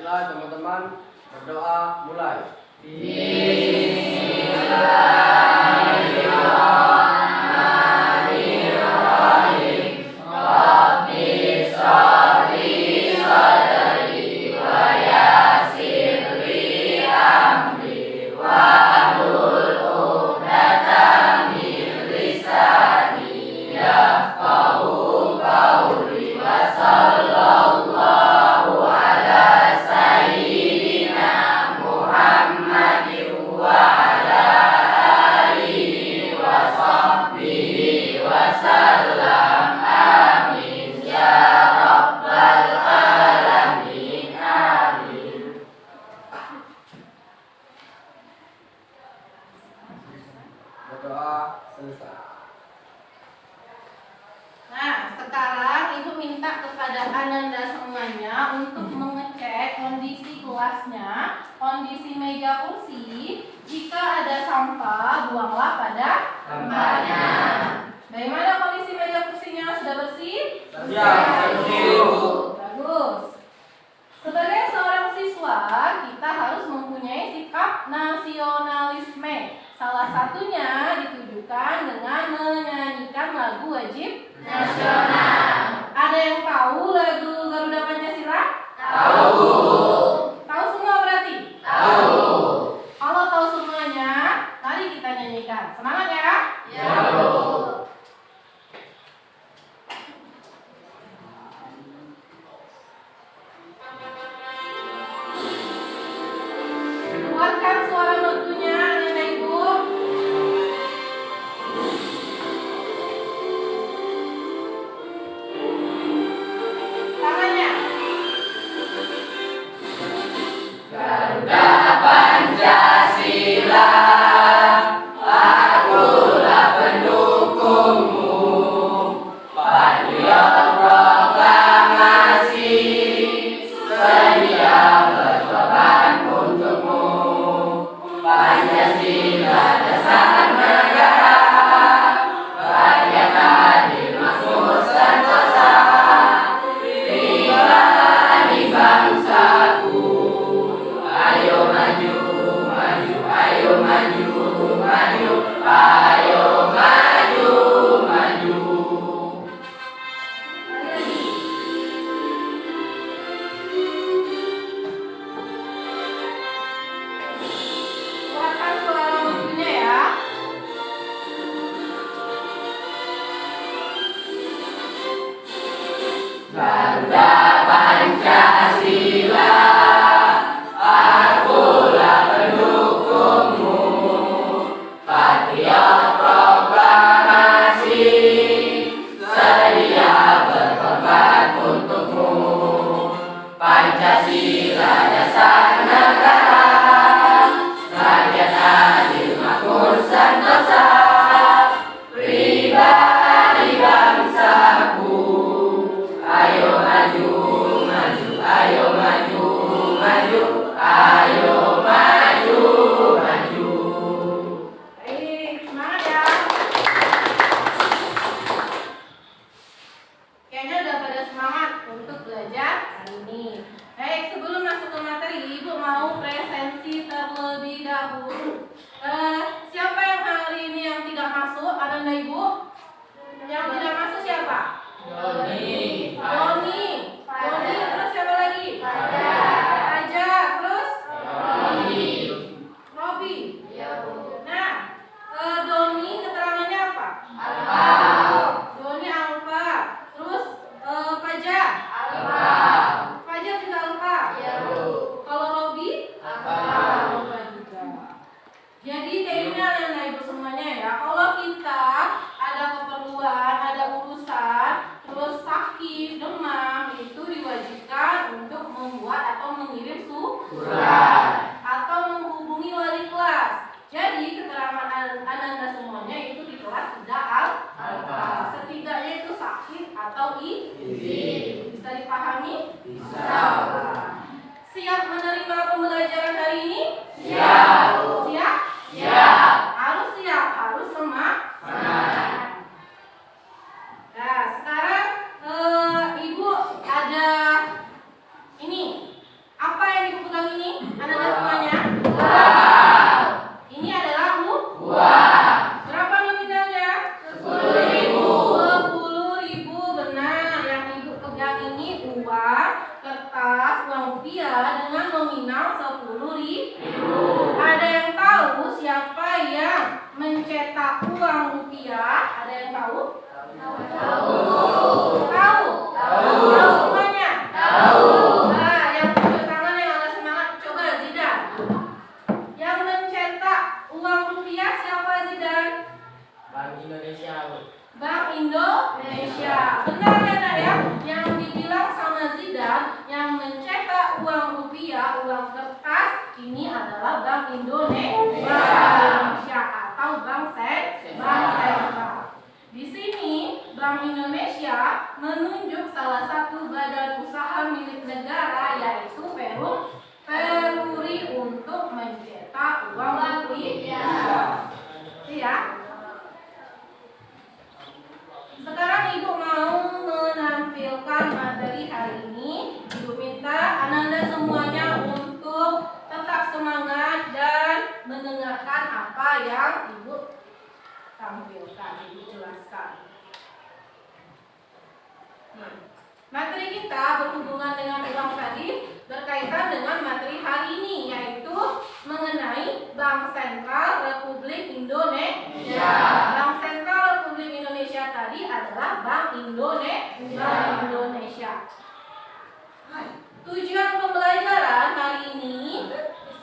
Baiklah teman-teman, berdoa mulai. Berdoa selesai. Nah, sekarang Ibu minta kepada Ananda semuanya untuk mengecek kondisi kelasnya, kondisi meja kursi. Jika ada sampah, buanglah pada tempatnya. Bagaimana kondisi meja kursinya? Sudah bersih? Ya, bersih. Bagus. Sebagai seorang siswa, kita harus mempunyai sikap nasionalisme. Salah satunya ditujukan dengan menyanyikan lagu wajib nasional. Ada yang tahu lagu Garuda Pancasila? Tahu. Tahu semua berarti? Tahu. Kalau tahu semuanya, mari kita nyanyikan. Semangat ya? Ya. Keluarkan suara mertunya, anak ibu. Tangannya. Garuda Pancasila, akulah pendukungmu, patriot proklamasi, sedia berkorban untukmu. Pancasila dasar negara, rakyat adil makmur sentosa, pribadi bangsaku. Ayo maju, maju, ayo maju, maju, ayo maju, maju. Keluarkan suara mertunya ya. Garuda Pancasila, akulah pendukungmu, patriot proklamasi, sedia berkorban untukmu. Pancasila dasar negara, rakyat adil makmur sentosa, pribadi bangsaku. Ayo maju, maju, ayo maju, maju, ayo maju, maju. Baik, semangat ya. Kayaknya udah pada semangat untuk belajar hari ini. Baik, sebelum masuk ke materi, Ibu mau presensi terlebih dahulu. Siapa yang hari ini yang tidak masuk? Ada nggak Ibu? Yang tidak masuk siapa? Doni. Doni. Doni, terus siapa lagi? Aja. Terus? Robi. Nah, Doni keterangannya apa? Doni alfa. Terus Faja? Faja juga alfa. Kalau Robi? Alfa juga. Jadi kayaknya anak-anak ibu semuanya ya, kalau kita ada keperluan, ada urusan, terus sakit, demam, itu diwajibkan untuk membuat atau mengirim surat atau menghubungi wali kelas. Jadi keterangan anak-anak semuanya itu di kelas tidak alfa. Setidaknya itu sakit atau izin. Bisa dipahami? Bisa. Siap menerima pembelajaran hari ini? Siap. Siap? Siap. Harus siap, harus semangat. Nah, sekarang Ibu ada ini. Apa yang kertas uang rupiah dengan nominal 10.000. Ada yang tahu siapa yang mencetak uang rupiah? Ada yang tahu? Tahu semuanya? Nah, yang tunjuk tangan yang agak semangat, coba Zidan. Yang mencetak uang rupiah siapa, Zidan? Bank Indonesia. Bank Indonesia. Benar ya, Nak ya? Yang dibilang sama Zidan, yang mencetak uang rupiah, uang kertas, ini adalah Bank Indonesia atau Bank Sentral. Di sini Bank Indonesia menunjuk salah satu badan usaha milik negara, yaitu Peruri, untuk mencetak uang rupiah. Ya. Sekarang Ibu mau menampilkan materi hari ini. Ibu minta Ananda semuanya untuk tetap semangat dan mendengarkan apa yang Ibu tampilkan, Ibu jelaskan. Materi kita berhubungan dengan uang tadi, berkaitan dengan materi hari ini, yaitu mengenai Bank Sentral Republik Indonesia. Bank Sentral Republik Indonesia tadi adalah Bank Indonesia. Tujuan pembelajaran hari ini,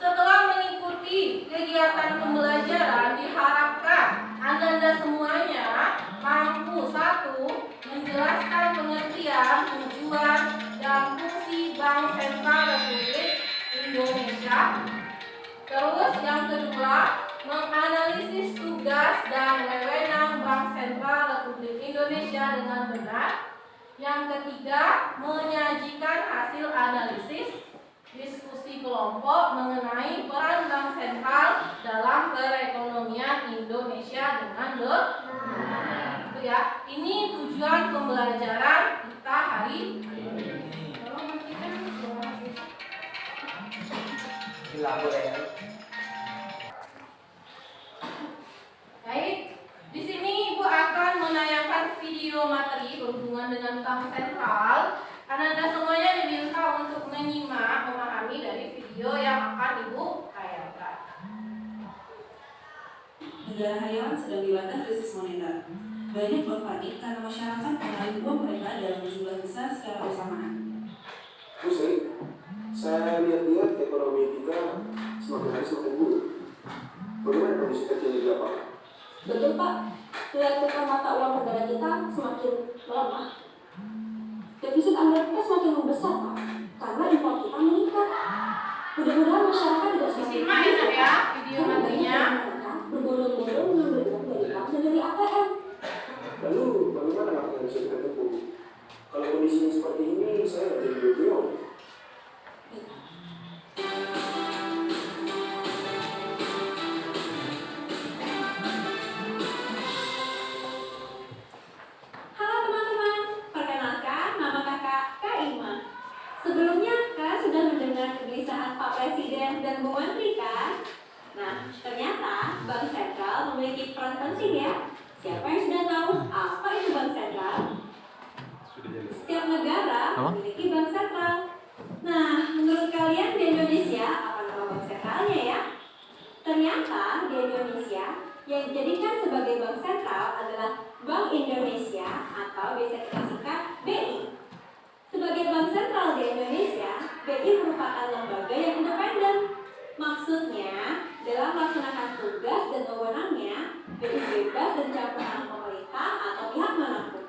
setelah mengikuti kegiatan pembelajaran, diharapkan Anda semuanya mampu: 1. Menjelaskan pengertian, tujuan, dan fungsi Bank Sentral Republik Indonesia. Terus yang kedua, menganalisis tugas dan wewenang Bank Sentral Republik Indonesia dengan benar. Yang ketiga, menyajikan hasil analisis diskusi kelompok mengenai peran Bank Sentral dalam perekonomian Indonesia dengan benar. Itu ya. Ini tujuan pembelajaran kita hari ini. Baik, di sini Ibu akan menayangkan video materi berhubungan dengan Bank Sentral. Anda semuanya diminta untuk menyimak, memahami dari video yang akan Ibu tayangkan. Negara hayawan sedang dilanda krisis moneter. Banyak berpanik karena masyarakat mengalami uang mereka dalam jumlah besar secara bersamaan. Pusing, saya lihat-lihat ekonomi kita semakin hari semakin buruk. Bagaimana kondisi terkini di lapangan? Betul Pak, nilai tukar mata uang negara kita semakin melemah. Defisit anggaran kita semakin membesar Pak, karena impor kita meningkat. Mudah-mudahan masyarakat tidak Disimak ya Nak ya video materinya. berbondong-bondong mengambil uang dari bank dan dari ATM. Lalu bagaimana langkah yang bisa kita tempuh? Kalau kondisinya seperti ini, saya nggak jadi BPO. Halo teman-teman, perkenalkan nama kakak Kak Ima. Sebelumnya Kak sudah mendengar kegelisahan Pak Presiden dan Bu Menteri kan? Nah, ternyata Bank Sentral memiliki peran penting ya. Siapa yang sudah tahu apa itu Bank Sentral? Setiap negara memiliki bank sentral. Nah, menurut kalian di Indonesia apa nama bank sentralnya ya? Ternyata di Indonesia yang dijadikan sebagai bank sentral adalah Bank Indonesia atau biasa kita singkat BI. Sebagai bank sentral di Indonesia, BI merupakan lembaga yang independen. Maksudnya, dalam melaksanakan tugas dan wewenangnya, BI bebas dari campur tangan pemerintah atau pihak manapun.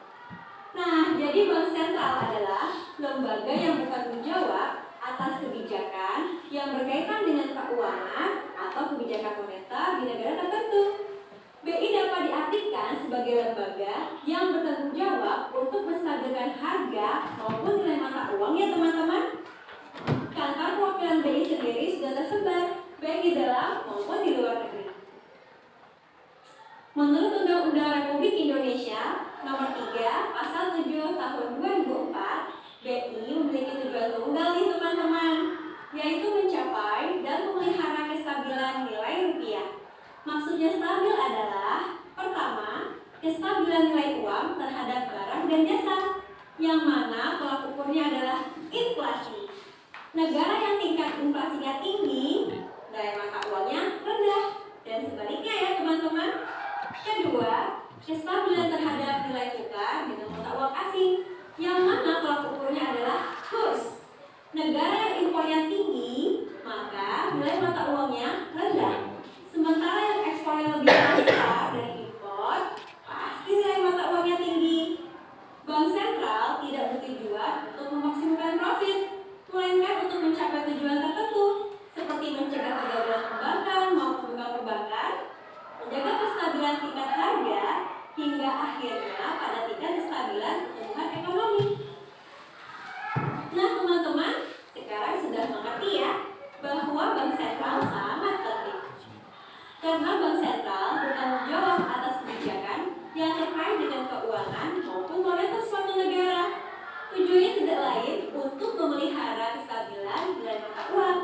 Nah, jadi bank sentral adalah lembaga yang bertanggung jawab atas kebijakan yang berkaitan dengan keuangan atau kebijakan moneter di negara tertentu. BI dapat diartikan sebagai lembaga yang bertanggung jawab untuk menstabilkan harga maupun nilai mata uang ya teman-teman. Kantor perwakilan BI sendiri sudah tersebar baik di dalam maupun di luar negeri. Menurut Undang-Undang Republik Indonesia Nomor 3 Pasal 7 Tahun 2004, BI memiliki tujuan tunggal nih teman-teman, yaitu mencapai dan memelihara kestabilan nilai rupiah. Maksudnya stabil adalah: pertama, kestabilan nilai uang terhadap barang dan jasa, yang mana tolak ukurnya adalah Negara yang tingkat inflasinya tinggi, nilai mata uangnya rendah. Dan sebaliknya ya teman-teman. Kedua, kestabilan terhadap nilai tukar dengan mata uang asing, yang mana tolak ukurnya adalah kurs. Negara yang impornya tinggi, maka nilai mata uangnya rendah. Sementara yang ekspornya lebih besar dari impor, pasti nilai mata uangnya tinggi. Bank sentral tidak bertujuan untuk memaksimalkan profit, melainkan untuk mencapai tujuan tertentu, seperti mencegah kegagalan perbankan maupun bukan perbankan, menjaga kestabilan tingkat harga, hingga akhirnya pada tingkat kestabilan pertumbuhan ekonomi. Nah teman-teman, sekarang sudah mengerti ya bahwa bank sentral sangat penting. Karena bank sentral bertanggung jawab atas kebijakan yang terkait dengan keuangan maupun moneter suatu negara. Tujuannya tidak lain untuk memelihara kestabilan nilai mata uang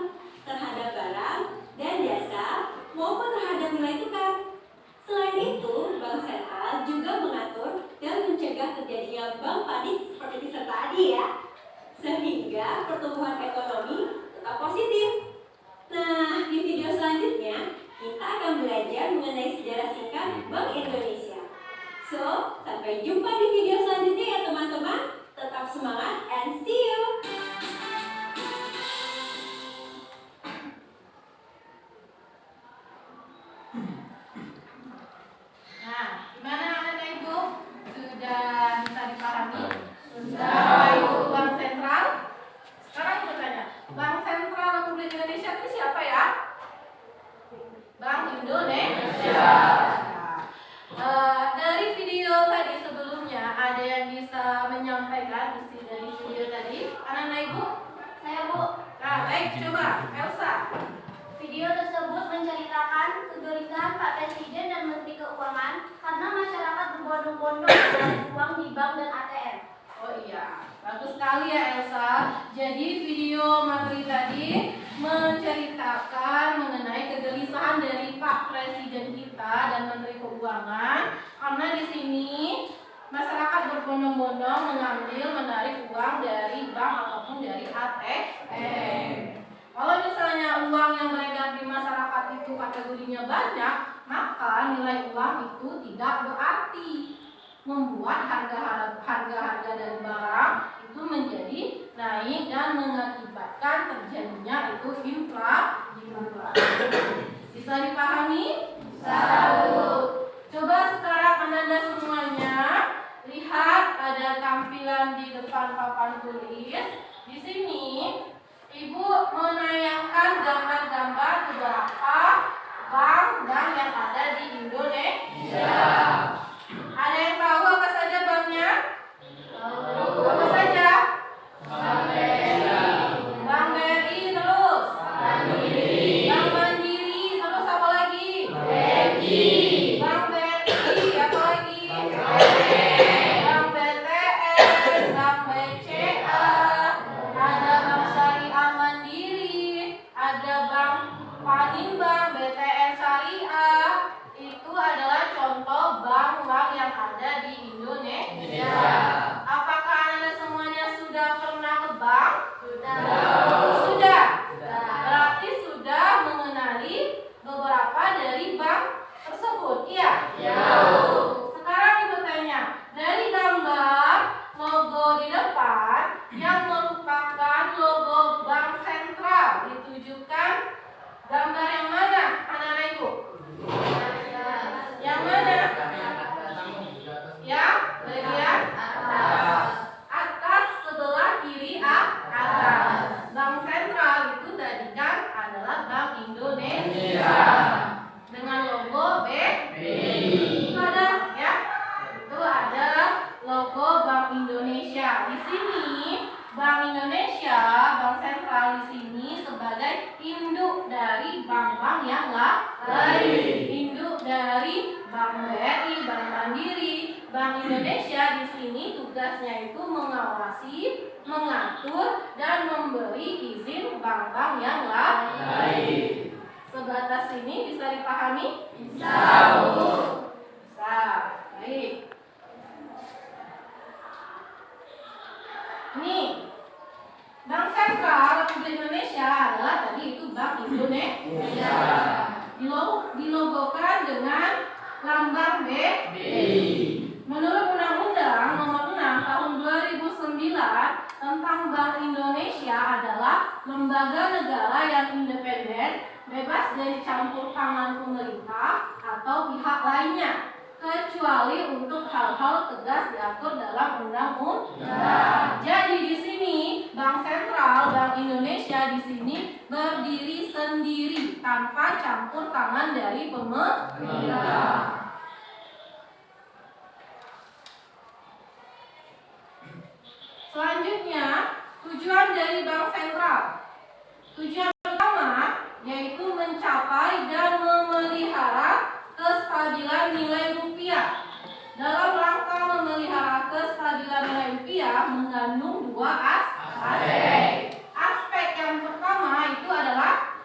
terhadap barang dan jasa maupun terhadap nilai tukar. Selain itu, bank sentral juga mengatur dan mencegah terjadinya bank panik seperti diserta tadi ya, sehingga pertumbuhan ekonomi tetap positif. Nah, di video selanjutnya kita akan belajar mengenai sejarah singkat Bank Indonesia. So, sampai jumpa di video selanjutnya ya teman-teman. Tetap semangat and see you. Nah, gimana anak-anak ibu? Sudah bisa dipahami? Sudah. Ibu Bank Sentral? Sekarang ibu tanya, Bank Sentral Republik Indonesia itu siapa ya? Bank Indonesia. Dari video tadi sebelumnya ada yang bisa menyampaikan isi dari video tadi? Anak-anak ibu? Saya Bu, Nah, baik, coba Elsa. video tersebut menceritakan kegelisahan Pak Presiden dan Menteri Keuangan karena masyarakat berbondong-bondong menarik uang di bank dan ATM. Oh iya, bagus sekali ya Elsa. Jadi video materi tadi menceritakan mengenai kegelisahan dari Pak Presiden kita dan Menteri Keuangan karena di sini masyarakat berbondong-bondong mengambil menarik uang dari bank ataupun dari ATM. Kalau misalnya uang yang beredar di masyarakat itu kategorinya banyak, maka nilai uang itu tidak berarti, membuat harga-harga dari barang itu menjadi naik dan mengakibatkan terjadinya itu inflasi. Bisa dipahami? Coba sekarang Anda semuanya lihat ada tampilan di depan papan tulis. Di sini Ibu menayangkan gambar-gambar beberapa bank yang ada di Indonesia. Ada yang tahu apa saja banknya? Apa saja? Bank BRI terus. Bank Mandiri terus apa lagi? Bank BRI apa lagi? Bank BTN, Bank BCA, ada Bank Syariah Mandiri, ada Bank Paninbank, BTN Syariah. Itu adalah contoh bank-bank yang ada di Indonesia. Apakah Anda semuanya sudah pernah ke bank? Sudah. Berarti sudah mengenali beberapa dari bank tersebut, iya? Sekarang Ibu tanya, dari gambar logo di depan yang merupakan logo Bank Sentral ditujukan gambar yang mana, anak-anak Ibu? Yang mana? Yang bagian atas sebelah kiri atas. Bank Sentral itu tadi kan adalah Bank Indonesia dengan logo BRI. Itu ada ya? Itu ada logo Bank Indonesia. Di sini Bank Indonesia, Bank Sentral di sini sebagai induk dari bank-bank yang lain. Induk dari Bank BRI, Bank Mandiri, Bank Indonesia di sini tugasnya itu mengawasi, mengatur, dan memberi izin bank-bank yang lain. Sebatas ini bisa dipahami? Bisa. Baik. Nih, Bank Sentral Republik Indonesia dilogokan dengan lambang B. Menurut Undang-Undang Nomor 6 Tahun 2009 tentang Bank Indonesia adalah lembaga negara yang independen, bebas dari campur tangan pemerintah atau pihak lainnya, kecuali untuk hal-hal tegas diatur dalam undang-undang. Jadi di sini Bank Sentral Bank Indonesia di sini berdiri sendiri tanpa campur tangan dari pemerintah. Selanjutnya, tujuan dari Bank Sentral. Tujuan pertama yaitu mencapai dan memelihara kestabilan nilai rupiah. Dalam rangka memelihara kestabilan nilai rupiah mengandung dua aspek. Aspek yang pertama itu adalah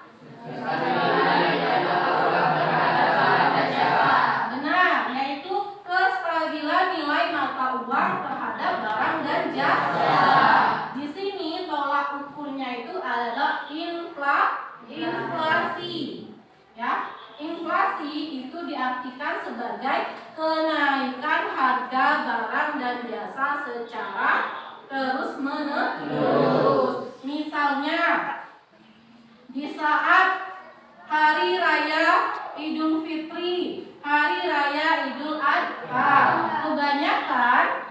benar, yaitu kestabilan nilai mata uang terhadap barang dan jasa. Di sini tolak ukurnya itu adalah inflasi. Ya, inflasi itu diartikan sebagai kenaikan harga barang dan jasa secara terus-menerus. Misalnya, di saat Hari Raya Idul Fitri, Hari Raya Idul Adha, kebanyakan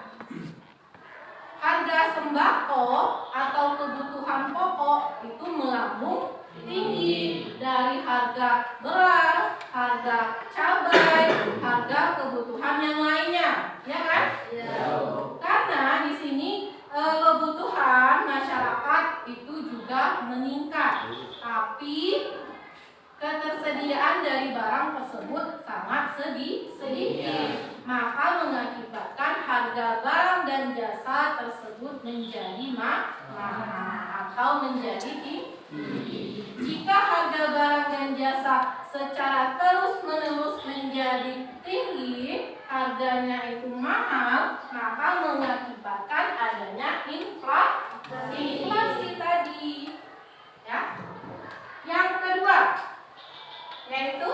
harga sembako atau kebutuhan pokok itu melambung tinggi, dari harga beras, harga cabai, harga kebutuhan yang lainnya, ya kan? Karena di sini kebutuhan masyarakat itu juga meningkat, tapi ketersediaan dari barang tersebut sangat sedikit, maka mengakibatkan harga barang dan jasa tersebut menjadi mahal atau menjadi tinggi. Jika harga barang dan jasa secara terus-menerus menjadi tinggi, harganya itu mahal, maka mengakibatkan adanya inflasi tadi. Ya. Yang kedua, yaitu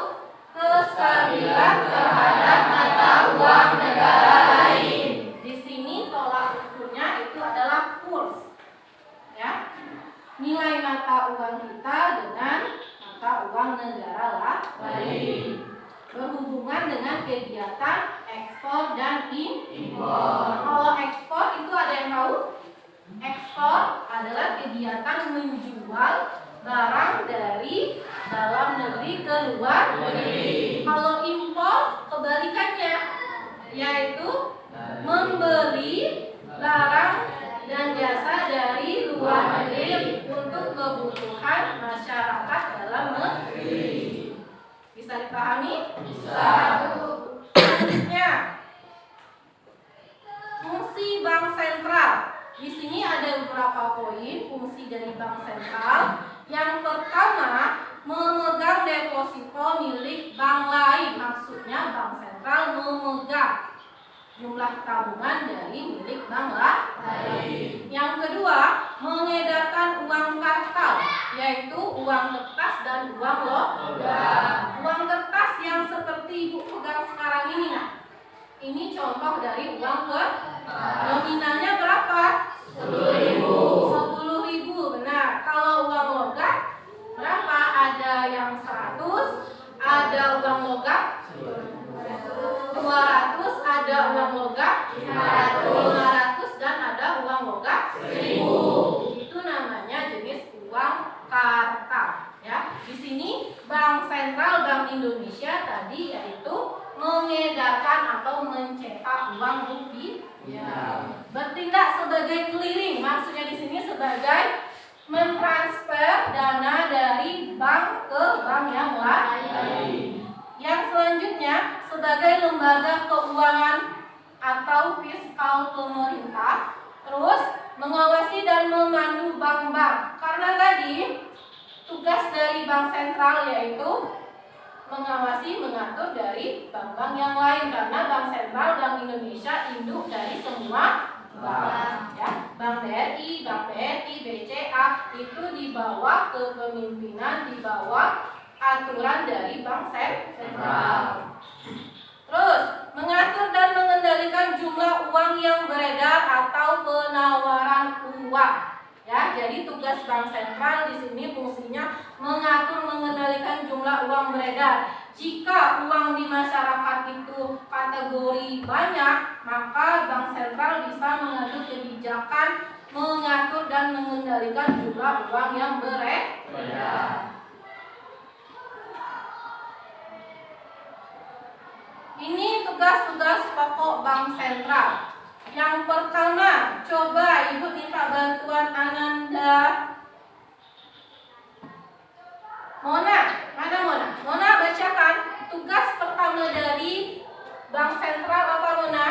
kestabilan terhadap mata uang negara lain. Di sini tolak ukurnya itu adalah kurs. Ya. Nilai mata uang kita dengan mata uang negara lain. Berhubungan dengan kegiatan ekspor dan impor. Kalau ekspor itu ada yang tahu? Ekspor adalah kegiatan menjual barang dari dalam negeri ke luar negeri. Kalau impor kebalikannya, yaitu membeli barang dan jasa dari luar negeri untuk kebutuhan masyarakat dalam negeri. Bisa dipahami? Bisa. Selanjutnya, fungsi Bank Sentral. Di sini ada beberapa poin fungsi dari Bank Sentral. Yang pertama, memegang deposito milik bank lain. Maksudnya Bank Sentral memegang jumlah tabungan dari milik bank lain. Yang kedua, mengedarkan uang kartal, yaitu uang kertas dan uang logam. Uang kertas yang seperti Ibu pegang sekarang ini, nah, ini contoh dari uang kertas. Nominalnya berapa? 10.000, benar. Kalau uang logam berapa? Ada yang 100, ada uang logam 200, ada uang logam 500, dan ada uang logam 1.000. Itu namanya jenis uang kartal. Ya, di sini Bank Sentral Bank Indonesia tadi yaitu mengedarkan atau mencetak uang rupiah. Bertindak sebagai clearing, maksudnya di sini sebagai mentransfer dana dari bank ke bank yang lain. Yang selanjutnya sebagai lembaga keuangan atau fiskal pemerintah, terus mengawasi dan memandu bank-bank. Karena tadi tugas dari Bank Sentral yaitu mengawasi, mengatur dari bank-bank yang lain, karena Bank Sentral Bank Indonesia induk dari semua bank, ya. Bank BRI, Bank BNI, BCA itu dibawa kepemimpinan, dibawa aturan dari bank sentral. Terus, mengatur dan mengendalikan jumlah uang yang beredar atau penawaran uang. Ya, jadi tugas bank sentral di sini fungsinya mengatur mengendalikan jumlah uang beredar. Jika uang di masyarakat itu kategori banyak, maka bank sentral bisa mengambil kebijakan mengatur dan mengendalikan jumlah uang yang beredar. Ini tugas-tugas pokok bank sentral. Yang pertama, coba Ibu minta bantuan Ananda. Mona, mana Mona? Mona bacakan tugas pertama dari bank sentral apa Mona?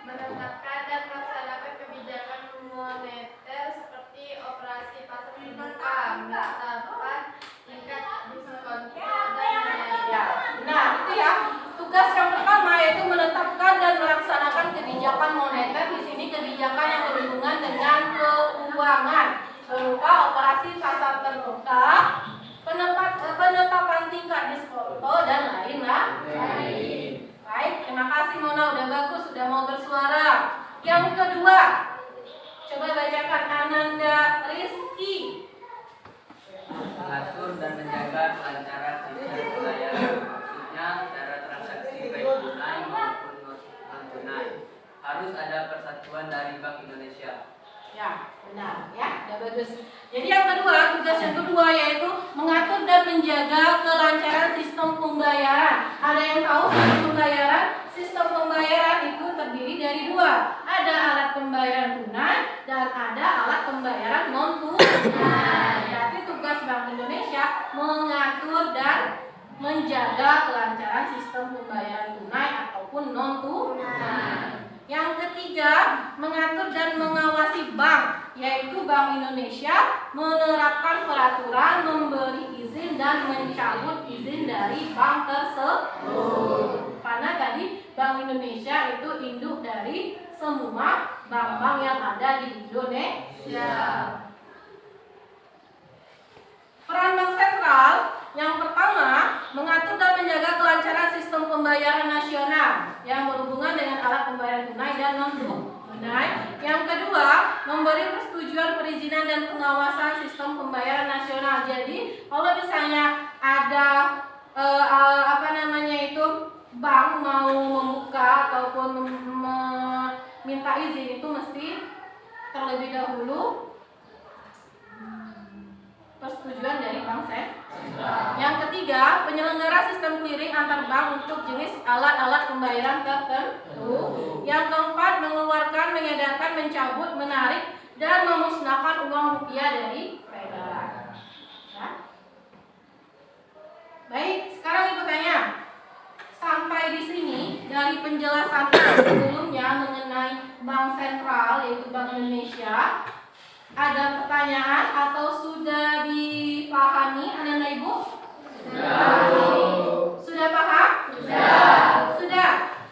Menetapkan dan melaksanakan kebijakan moneter seperti operasi pasar muka, menetapkan tingkat diskon dan lain-lain. Ya, nah itu ya. Tugas yang pertama yaitu menetapkan dan melaksanakan kebijakan moneter. Di sini kebijakan yang berhubungan dengan keuangan berupa operasi pasar terbuka, penetapan tingkat diskonto dan lain-lain. Baik, terima kasih Mona, udah bagus, sudah mau bersuara. Yang kedua, coba bacakan Ananda Rizky. Mengatur dan menjaga kelancaran sistem pembayaran, maksudnya cara transaksi baik tunai maupun non-tunai. Harus ada persatuan dari Bank Indonesia. Ya, benar ya, udah bagus. Jadi yang kedua, tugas yang kedua yaitu mengatur dan menjaga kelancaran sistem pembayaran. Ada yang tahu sistem pembayaran? Sistem pembayaran itu terdiri dari dua. Ada alat pembayaran tunai dan ada alat pembayaran non tunai. Jadi tugas Bank Indonesia mengatur dan menjaga kelancaran sistem pembayaran tunai ataupun non tunai. Yang ketiga, mengatur dan mengawasi bank, yaitu Bank Indonesia menerapkan peraturan, memberi izin dan mencabut izin dari bank tersebut. Karena tadi Bank Indonesia itu induk dari semua bank-bank yang ada di Indonesia. Peran bank sentral yang pertama, mengatur dan menjaga kelancaran sistem pembayaran nasional yang berhubungan dengan alat pembayaran tunai dan non tunai. Yang kedua, memberi persetujuan perizinan dan pengawasan sistem pembayaran nasional. Jadi, kalau misalnya ada bank mau membuka ataupun meminta izin itu mesti terlebih dahulu persetujuan dari bank sentral. Yang ketiga, penyelenggara sistem clearing antar bank untuk jenis alat-alat pembayaran tertentu. Yang keempat, mengeluarkan, mengedarkan, mencabut, menarik, dan memusnahkan uang rupiah dari peredaran. Ya. Baik, sekarang Ibu tanya. Sampai di sini dari penjelasan sebelumnya mengenai bank sentral yaitu Bank Indonesia, ada pertanyaan atau sudah dipahami Ananda Ibu? Sudah paham? Sudah.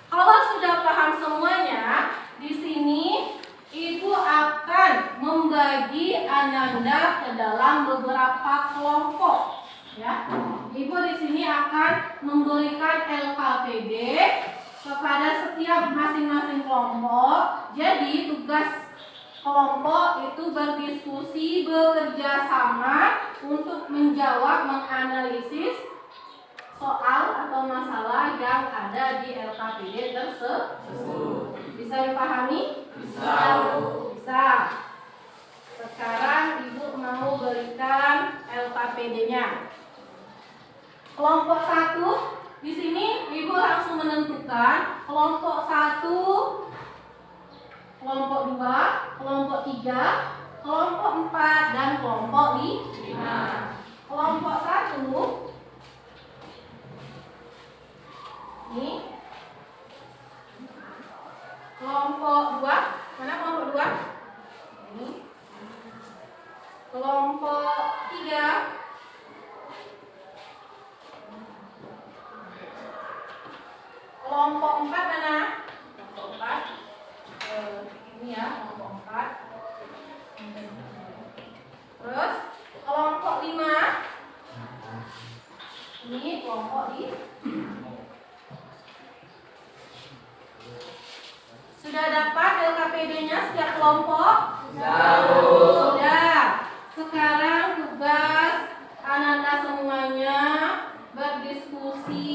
Kalau sudah paham semuanya, di sini Ibu akan membagi Ananda ke dalam beberapa kelompok. Ya, Ibu di sini akan memberikan LKPD kepada setiap masing-masing kelompok. Jadi tugas kelompok itu berdiskusi, bekerja sama untuk menjawab, menganalisis soal atau masalah yang ada di LKPD tersebut. Bisa dipahami? Bisa. Sekarang Ibu mau berikan LKPD-nya. Kelompok 1, di sini Ibu langsung menentukan kelompok 1, kelompok 2, kelompok 3, kelompok 4, dan kelompok 5. Kelompok 1 ini. Kelompok 2, mana kelompok 2? Ini. Kelompok 3. Kelompok 4 mana? Kelompok 4. Ini ya, kelompok 4. Terus kelompok 5. LKPD-nya setiap kelompok? Sudah. Sekarang tugas Ananda semuanya berdiskusi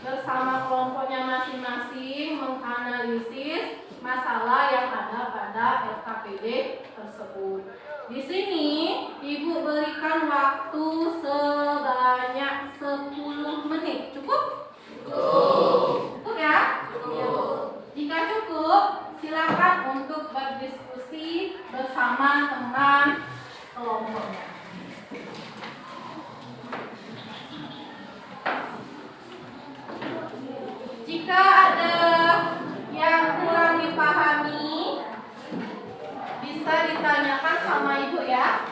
bersama kelompoknya masing-masing menganalisis masalah yang ada pada LKPD tersebut. Di sini Ibu berikan waktu sebanyak 10 menit. Cukup? Cukup ya? Cukup. Jika cukup, silakan untuk berdiskusi bersama teman kelompoknya. Jika ada yang kurang dipahami, bisa ditanyakan sama Ibu ya.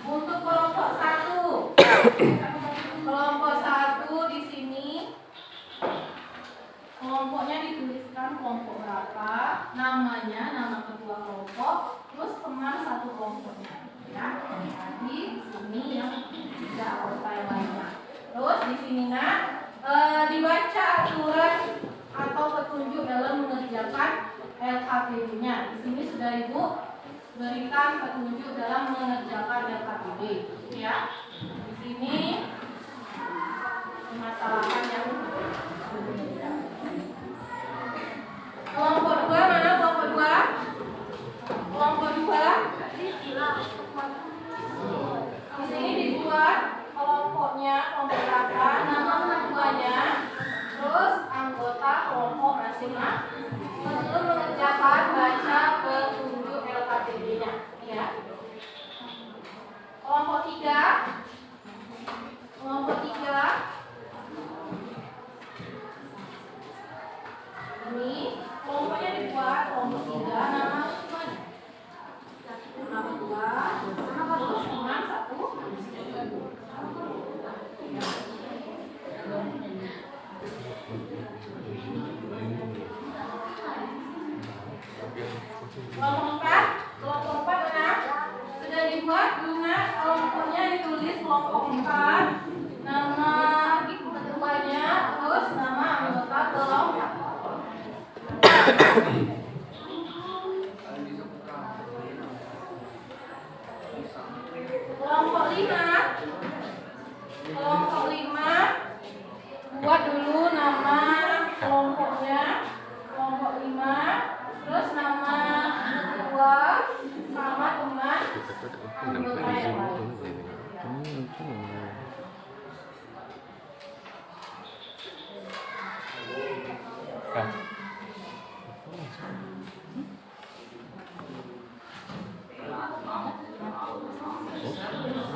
Untuk kelompok 1. Kelompok 1 di sini kelompoknya dituliskan kelompok berapa, namanya, nama ketua kelompok, terus teman satu kelompoknya. Ya, di sini yang tidak anggota yang lainnya. Terus di sini nak dibaca aturan atau petunjuk dalam mengerjakan LKPD-nya. Di sini sudah Ibu berikan petunjuk dalam mengerjakan LKPD, ya. Di sini permasalahan yang berbeda. Kelompok 2 mana kelompok 2? Kelompok 2 di sini dibuat kelompoknya, kelompok berapa, nama ketuanya, terus anggota kelompok masing-masing. Sebelum mengerjakan baca petunjuk LKPD-nya, ya. Kelompok 3. Kelompok 3 ini kelompoknya dibuat kelompok 3 nama ketuanya. Nama ketua, terus teman satu. Kelompok 4 mana? Sudah dibuat bunga kelompoknya ditulis kelompok 4, nama ketuanya, terus nama anggota kelompok. Kelompok 5. Kelompok 5 buat dulu nama kelompoknya, kelompok 5, terus nama ketua sama teman anggota yang lain.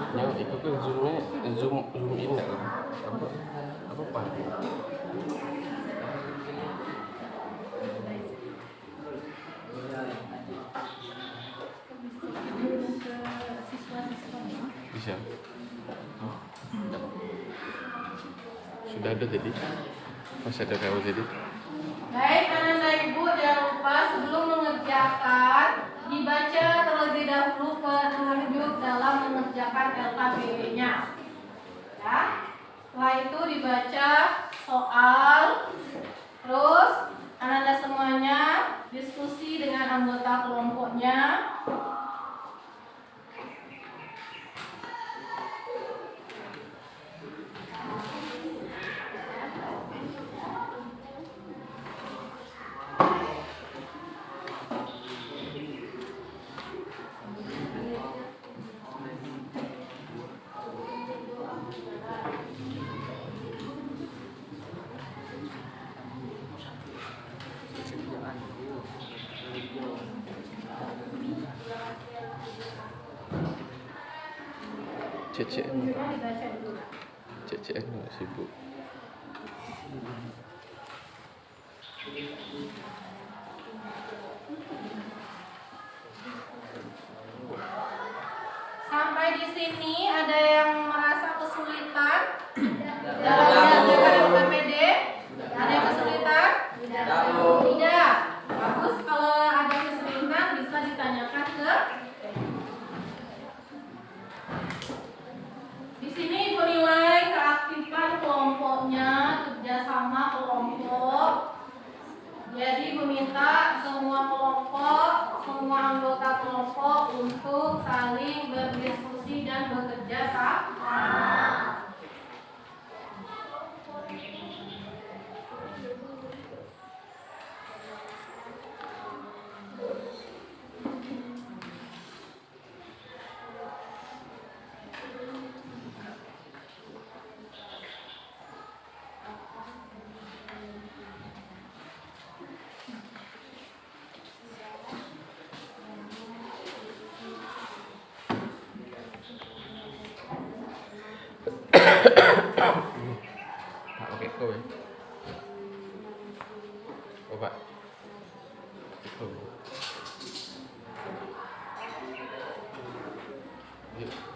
Yang ikut ke zoom in nggak? Apa pak? Bisa. Sudah ada tadi. Masih ada kau tadi. Baik, Ananda Ibu, jangan lupa sebelum mengerjakan dibaca terlebih dahulu petunjuk dalam mengerjakan LKPD-nya. Ya. Setelah itu dibaca soal, terus Ananda semuanya diskusi dengan anggota kelompoknya. CCM nggak sibuk. Sampai di sini ada yang merasa kesulitan dalam mengerjakan LKPD? Ada yang kesulitan? Tidak. Bagus, kalau ada kesulitan bisa ditanyakan ke. Di sini Ibu nilai keaktifan kelompoknya, kerjasama kelompok, untuk saling berdiskusi dan bekerja sama. Pak pakai kau ya? Oh Pak. Oh.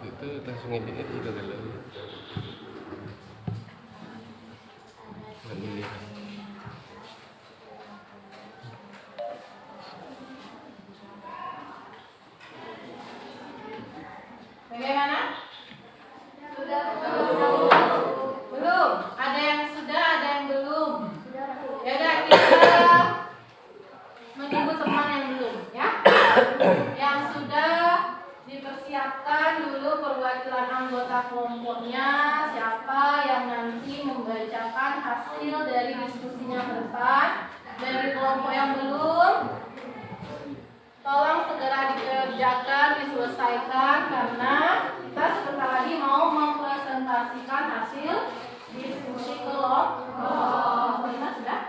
Itu langsung edit aja juga kalau nggak milih kan. Bagaimana? Sudah? Belum? Ada yang sudah, ada yang belum. Ya udah, kita menunggu teman yang belum, ya. Yang sudah dipersiapkan dulu perwakilan anggota kelompoknya, siapa yang nanti membacakan hasil dari diskusinya ke depan. Dari kelompok yang belum, tolong segera dikerjakan, diselesaikan karena kita sebentar lagi mau mempresentasikan hasil diskusi kelompok. Sudah?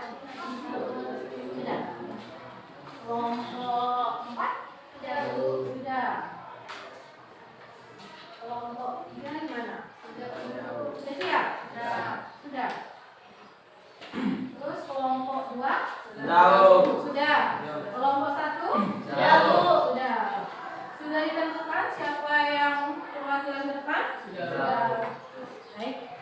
Sudah. Kelompok 4? Sudah. Kelompok 3 gimana? Sudah siap? Sudah. Terus kelompok 2? Sudah. Kelompok 1? Sudah. Sudah ditentukan siapa yang perwakilan depan? Sudah. Baik.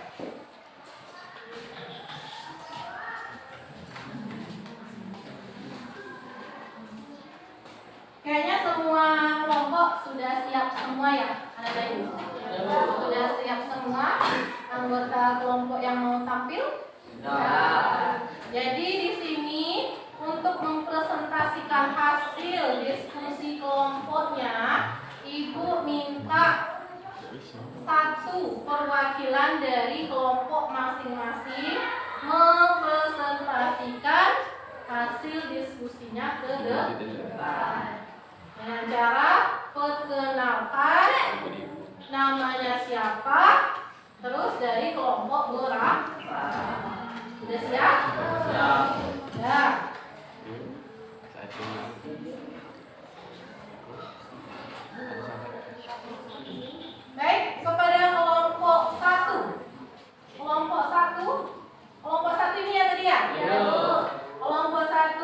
Kayaknya semua kelompok sudah siap semua ya, anak-anak ini. Sudah siap semua anggota kelompok yang mau tampil? Sudah. Jadi di sini untuk mempresentasikan hasil diskusi kelompoknya, Ibu minta satu perwakilan dari kelompok masing-masing mempresentasikan hasil diskusinya ke depan. Dengan cara perkenalkan namanya siapa, terus dari kelompok berapa. Sudah siap? Ya. Baik, kepada kelompok 1. Kelompok 1 ini ya tadi ya? Kelompok 1,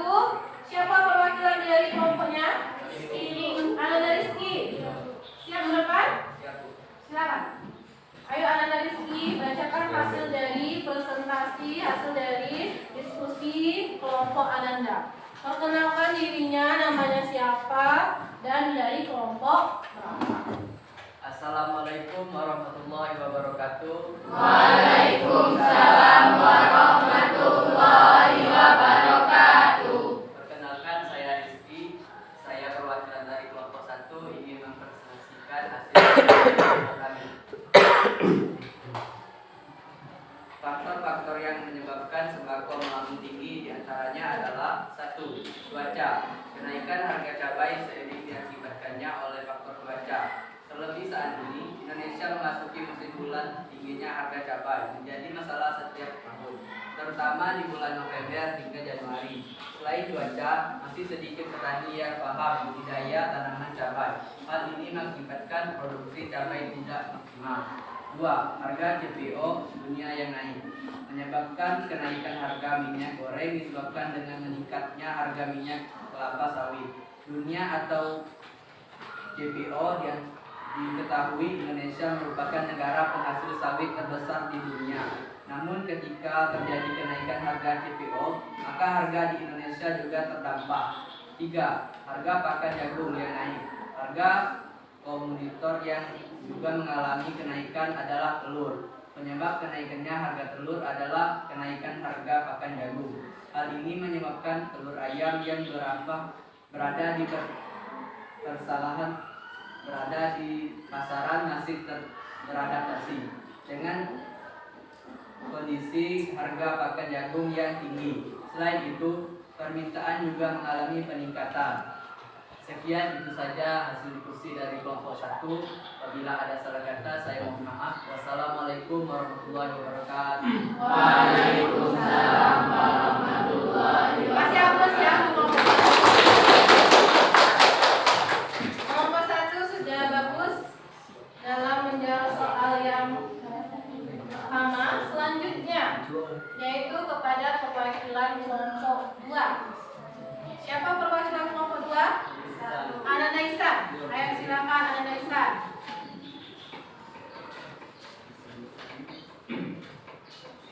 siapa perwakilan dari kelompoknya? Ananda Rizky. Siap ke depan? Silakan. Ayo Ananda Rizky, bacakan hasil dari presentasi, hasil dari diskusi kelompok Ananda. Perkenalkan dirinya, namanya siapa, dan dari kelompok berapa. Assalamualaikum warahmatullahi wabarakatuh. Waalaikumsalam warahmatullahi wabarakatuh. Perkenalkan, saya Rizky. Saya perwakilan dari kelompok 1 ingin mempresentasikan hasil kelompok kami. Faktor-faktor yang menyebabkan sembako melambung tinggi diantaranya adalah 1. Cuaca. Kenaikan harga cabai seiring diakibatkannya oleh faktor cuaca. Terlebih saat ini, Indonesia memasuki musim bulan tingginya harga cabai menjadi masalah setiap tahun, terutama di bulan November hingga Januari. Selain cuaca, masih sedikit petani yang paham budidaya tanaman cabai. Hal ini mengakibatkan produksi cabai tidak maksimal. 2. Harga CPO dunia yang naik. Menyebabkan kenaikan harga minyak goreng disebabkan dengan meningkatnya harga minyak kelapa sawit dunia atau CPO yang diketahui Indonesia merupakan negara penghasil sawit terbesar di dunia. Namun ketika terjadi kenaikan harga CPO, maka harga di Indonesia juga terdampak. 3. Harga pakan jagung yang naik. Harga komoditor yang juga mengalami kenaikan adalah telur. Penyebab kenaikannya harga telur adalah kenaikan harga pakan jagung. Hal ini menyebabkan telur ayam yang berada di persalahan berada di pasaran masih beradaptasi dengan kondisi harga pakan jagung yang tinggi. Selain itu, permintaan juga mengalami peningkatan. Sekian itu saja hasil diskusi dari kelompok 1. Apabila ada salah kata, saya mohon maaf. Wassalamualaikum warahmatullahi wabarakatuh. Waalaikumsalam warahmatullahi wabarakatuh. Kasih aplaus ya untuk kelompok 1 sudah bagus dalam menjawab soal yang pertama. Selanjutnya yaitu kepada perwakilan kelompok 2. Siapa perwakilan kelompok 2? Ana Naisa. Ayo silakan Ana Naisa.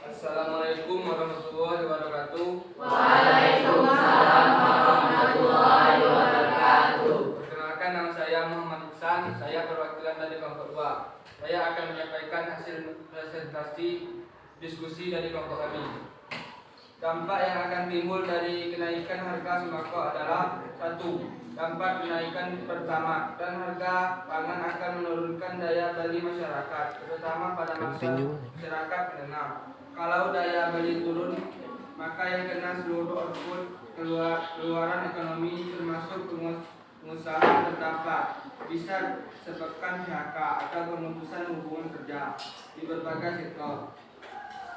Assalamualaikum warahmatullahi wabarakatuh. Waalaikumsalam warahmatullahi wabarakatuh. Perkenalkan, nama saya Muhammad Ihsan. Saya perwakilan dari kelompok 2. Saya akan menyampaikan hasil presentasi diskusi dari kelompok kami. Dampak yang akan timbul dari kenaikan harga sembako adalah: 1. Dampak kenaikan pertama, dan harga pangan akan menurunkan daya beli masyarakat, terutama pada masyarakat menengah. Kalau daya beli turun, maka yang kena seluruh output keluaran ekonomi termasuk pengusaha terdampak. Bisa sebabkan PHK atau pemutusan hubungan kerja di berbagai sektor.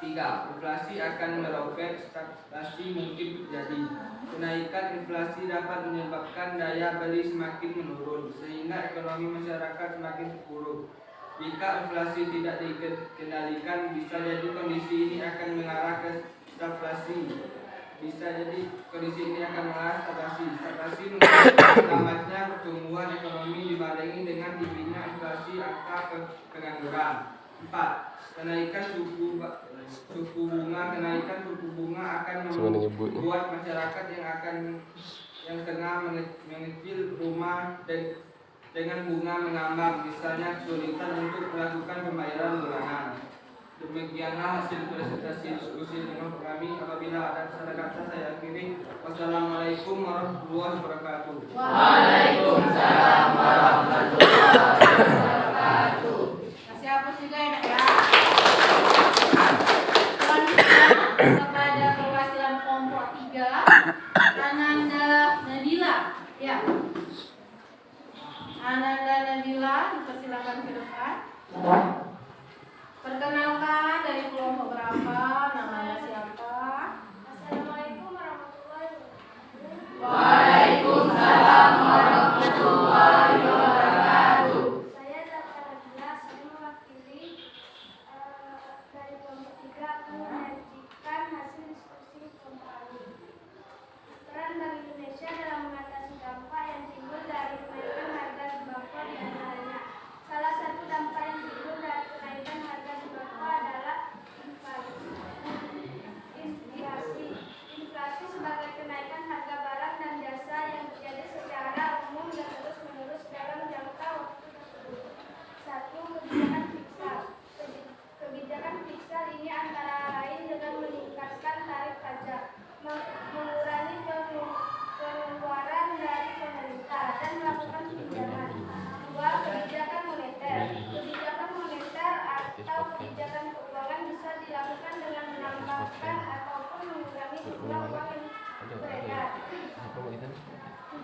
3. Inflasi akan meroket, stagflasi mungkin terjadi. Kenaikan inflasi dapat menyebabkan daya beli semakin menurun, sehingga ekonomi masyarakat semakin terpuruk. Jika inflasi tidak dikendalikan, bisa jadi kondisi ini akan mengarah ke stagflasi. Stagflasi lambatnya pertumbuhan ekonomi dibarengi dengan tingginya inflasi angka pengangguran. 4. Kenaikan suku bunga akan membuat masyarakat yang tengah mengecil rumah dengan bunga mengambang, misalnya kesulitan untuk melakukan pembayaran bulanan. Demikianlah hasil presentasi diskusi dengan kami. Apabila ada salah kata, saya akhiri. Wassalamualaikum warahmatullahi wabarakatuh. Waalaikumsalam warahmatullahi wabarakatuh. Kasih aplaus juga ya. Selanjutnya kepada perwakilan kelompok 3, Ananda Nadila. Ya. Ananda Nadila, dipersilakan ke depan. Perkenalkan dari kelompok berapa, namanya siapa? Assalamualaikum warahmatullahi wabarakatuh. Waalaikumsalam warahmatullahi wabarakatuh. Saya Zafar Abdullah, saya mewakili dari kelompok 3 akan menyajikan hasil diskusi kelompok kami. Peran Bank Indonesia dalam mengatasi dampak yang timbul dari kenaikan harga sembako di antaranya. Salah satu dampak yang timbul dari kenaikan harga sembako adalah inflasi. Inflasi sebagai kenaikan harga barang dan jasa yang terjadi secara umum dan terus-menerus dalam jangka waktu tersebut. 1. Kebijakan fiskal. Kebijakan fiskal ini antara lain dengan meningkatkan tarif pajak, mengurangi pengeluaran dari pemerintah, dan melakukan pinjaman. 2. Kebijakan moneter. Kebijakan moneter atau kebijakan keuangan bisa dilakukan dengan menambahkan ataupun mengurangi jumlah uang yang beredar. 3.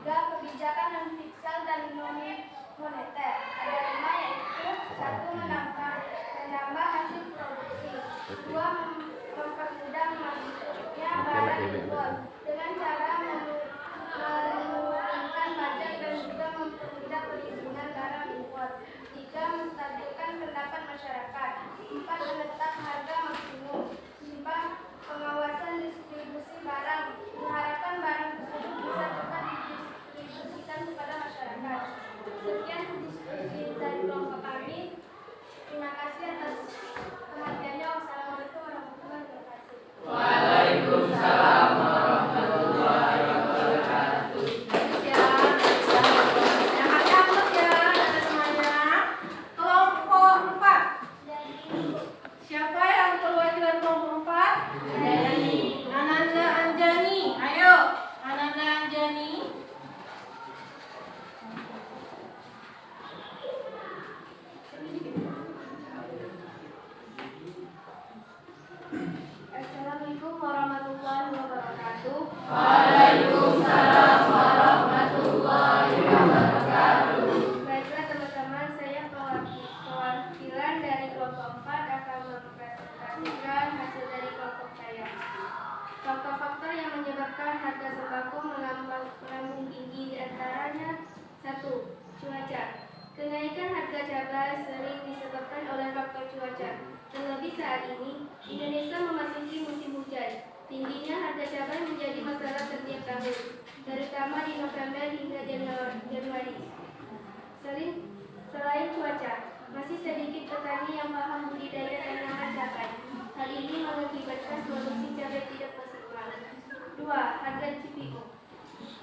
Kebijakan non fiskal dan moneter. Ada 5, yaitu: 1. Menambah hasil produksi. 2. Mempermudah masuknya barang impor dengan cara menurunkan pajak dan juga mempermudah perizinan barang impor. 3. Menstabilkan pendapat masyarakat. 4. Menetap harga maksimum. 5. Pengawasan distribusi barang. Diharapkan barang tersebut bisa cepat didistribusikan kepada masyarakat. Sekian diskusi dari kelompok kami. Terima kasih atas perhatiannya. Wassalamualaikum warahmatullahi wabarakatuh. Waalaikumsalam warahmatullahi wabarakatuh. Yang atas ya, ada semuanya. Kelompok 4. harga sering disebabkan oleh faktor cuaca. Terlebih saat ini, Indonesia memasuki musim hujan. Tingginya harga cabai menjadi masalah setiap tahun, terutama di November hingga Januari. Selain cuaca, masih sedikit petani yang paham budidaya tanaman cabai. Hal ini mengakibatkan produksi cabai tidak maksimal. 2. Harga CPO.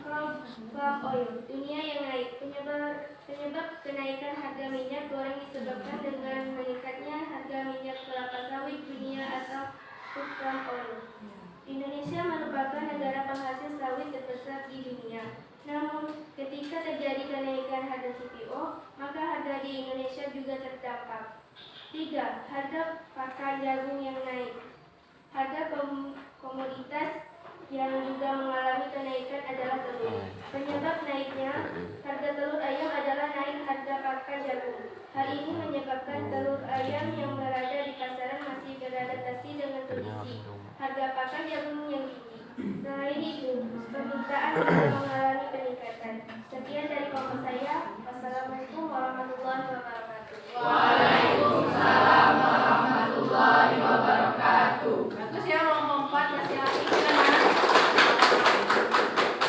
Palm oil dunia yang naik. Penyebab kenaikan harga minyak goreng disebabkan dengan meningkatnya harga minyak kelapa sawit dunia atau palm oil. Indonesia merupakan negara penghasil sawit terbesar di dunia. Namun, ketika terjadi kenaikan harga CPO, maka harga di Indonesia juga terdampak. 3. Harga pakan jagung yang naik. Harga komoditas yang juga mengalami kenaikan adalah telur. Penyebab naiknya harga telur ayam adalah naik harga pakan jagung. Hal ini menyebabkan telur ayam yang berada di pasaran masih beradaptasi dengan kondisi harga pakan jagung yang tinggi. Selain itu, permintaan juga mengalami peningkatan. Sekian dari kelompok saya. Wassalamualaikum warahmatullahi wabarakatuh. Waalaikumsalam warahmatullahi wabarakatuh. Bagus ya kelompok 4 masih aktif kan?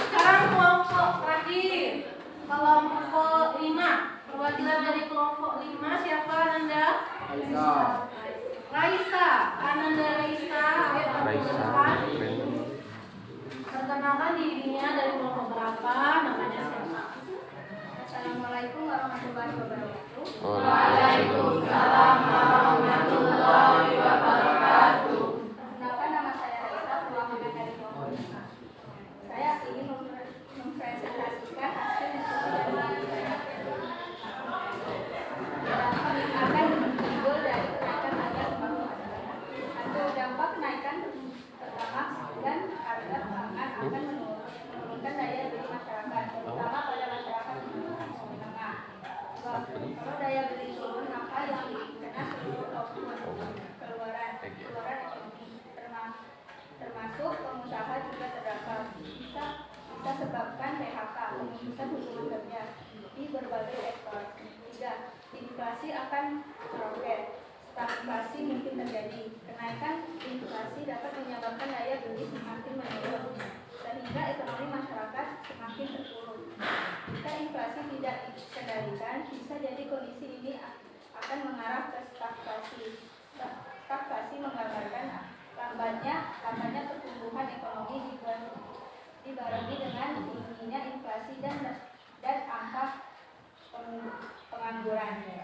Sekarang kelompok terakhir, kelompok 5. Perwakilan dari kelompok 5 siapa Ananda? Raisa. Ananda Raisa. Perkenalkan dirinya dari kelompok berapa, namanya siapa? Assalamualaikum warahmatullahi wabarakatuh. Waalaikumsalam warahmatullahi wabarakatuh. Perkenalkan, nama saya Raisa, perwakilan dari kelompok 5. Saya ingin mempresentasikan hasil diskusi yang akan timbul dari kenaikan harga sembako. Atau dampak kenaikan pertama dan harga pangan akan menurunkan daya beli masyarakat, terutama pada masyarakat menengah. Kalau daya beli turun, maka yang kena seluruh keluaran ekonomi, termasuk pengusaha juga terdampak. Bisa sebabkan PHK, pemutusan hubungan kerja di berbagai sektor. 3. Inflasi akan meroket. Stagflasi mungkin terjadi. Kenaikan inflasi dapat menyebabkan daya beli semakin menurun, sehingga ekonomi masyarakat semakin terpuruk. Jika inflasi tidak dikendalikan, bisa jadi kondisi ini akan mengarah ke stagflasi. Stagflasi menggambarkan lambatnya pertumbuhan ekonomi dibarengi dengan tingginya inflasi dan angka pengangguran.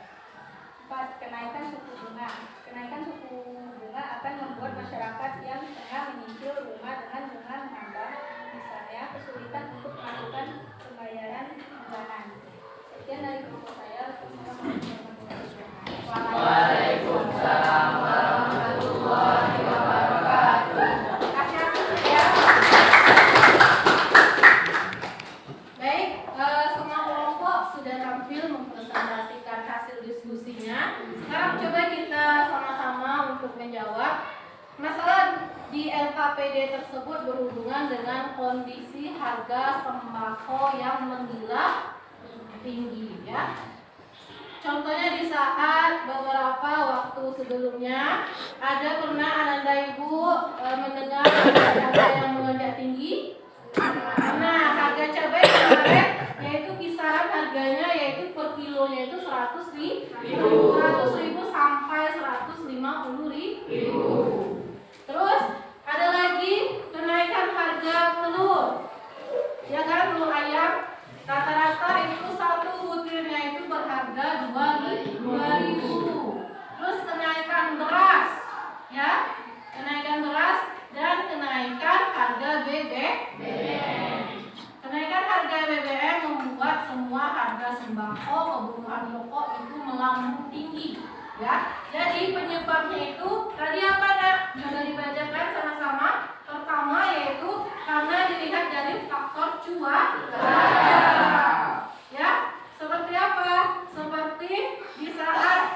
4. Kenaikan suku bunga. Kenaikan suku bunga akan membuat masyarakat yang tengah menyicil rumah dengan bunga menambah, misalnya kesulitan untuk melakukan pembayaran bulanan. Sekian dari kelompok saya. Waalaikumsalam warahmatullahi wabarakatuh. Kasih aku ya. Baik, semua kelompok sudah tampil mempresentasikan hasil diskusinya. Sekarang coba kita sama-sama untuk menjawab masalah di LKPD tersebut berhubungan dengan kondisi harga sembako yang menggila tinggi ya. Contohnya di saat beberapa waktu sebelumnya ada pernah Ananda Ibu mendengar harga yang melonjak tinggi. Nah, harga cabai kemarin yaitu kisaran harganya yaitu per kilonya itu 100.000 sampai 150.000. Terus ada lagi kenaikan harga telur. Ya kan, telur ayam rata-rata itu satu butirnya itu berharga 2.000. Terus kenaikan beras, ya, kenaikan beras dan kenaikan harga BBM. Kenaikan harga BBM membuat semua harga sembako, kebutuhan pokok itu melambung tinggi, ya. Jadi penyebabnya itu tadi apa nak? Sudah dibacakan sama-sama. Pertama yaitu karena dilihat dari faktor cuaca. Ya, seperti apa? Seperti di saat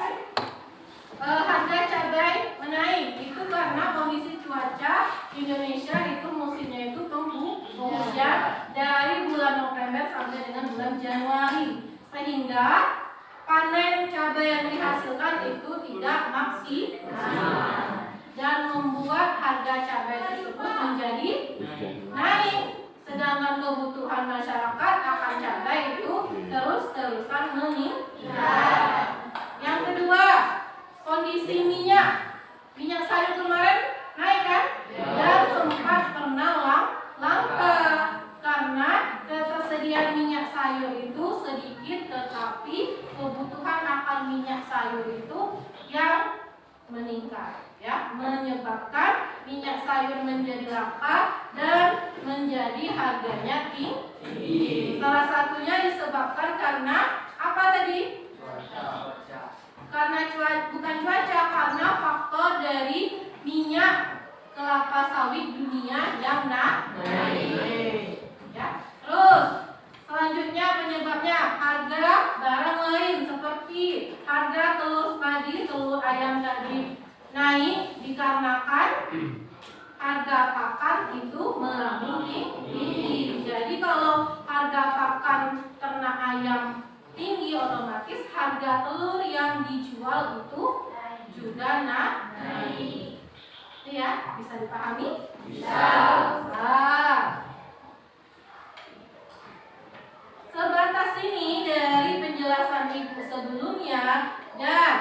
harga cabai menaik itu karena kondisi cuaca Indonesia itu musimnya itu penghujan dari bulan November sampai dengan bulan Januari, sehingga panen cabai yang dihasilkan itu tidak maksimal dan membuat harga cabai tersebut menjadi naik, sedangkan kebutuhan masyarakat akan cabai itu terus-terusan meningkat. Yang kedua, kondisi minyak sayur kemarin naik kan? Dan sempat pernah langka karena ketersediaan minyak sayur itu sedikit, tetapi kebutuhan akan minyak sayur itu yang meningkat, ya, menyebabkan minyak sayur menjadi langka dan menjadi harganya tinggi. Salah satunya disebabkan karena apa tadi? Karena bukan cuaca, karena faktor dari minyak kelapa sawit dunia yang naik. Ya. Terus selanjutnya penyebabnya harga barang lain seperti harga telur padi, telur ayam tadi naik dikarenakan harga pakan itu melambung tinggi. Jadi kalau harga pakan ternak ayam tinggi, otomatis harga telur yang dijual itu juga naik. Itu ya, bisa dipahami? Bisa. Sebatas ini dari penjelasan Ibu sebelumnya, dan